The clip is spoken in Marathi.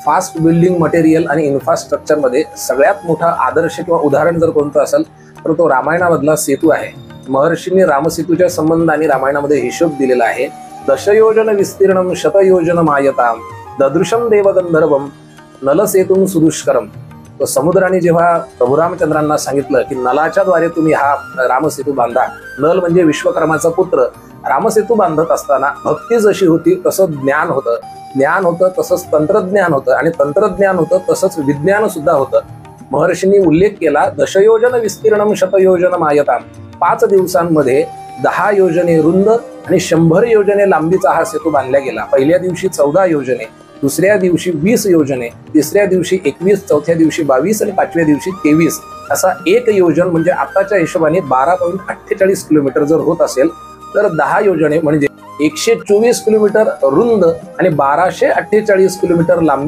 फास्ट बिल्डिंग मटेरियल आणि इन्फ्रास्ट्रक्चर मध्ये सगळ्यात मोठा आदर्श किंवा उदाहरण जर कोणतं असेल तर तो रामायणामधला सेतू आहे। महर्षींनी रामसेतूच्या संबंधाने रामायणामध्ये हिशोब दिलेला आहे। दशयोजन विस्तीर्णम शतयोजन आयताम ददृशम देवगंधर्वम नलसेतुम सुदुष्करम। तो समुद्राने जेव्हा प्रभू रामचंद्रांना सांगितलं की नलाच्या द्वारे तुम्ही हा रामसेतू बांधा, नल म्हणजे विश्वकर्माचा पुत्र, रामसेतू बांधत असताना भक्ती जशी होती तसं ज्ञान होतं, ज्ञान होतं तसंच तंत्रज्ञान होतं आणि तंत्रज्ञान होतं तसंच विज्ञान सुद्धा होतं। महर्षींनी उल्लेख केला दशयोजन विस्तीर्णम शतयोजन आयताम, 5 दिवसांमध्ये 10 योजने रुंद आणि 100 योजने लांबीचा हा सेतू बांधला गेला। पहिल्या दिवशी 14 योजने, दुसऱ्या दिवशी 20 योजने, तिसऱ्या दिवशी 21, चौथ्या दिवशी 22 आणि 5व्या दिवशी 23 असा एक योजन म्हणजे आताच्या हिशोबाने 12.48 किलोमीटर जर होत असेल तर 10 योजने म्हणजे 124 किलोमीटर रुंद आणि 1248 किलोमीटर लांबी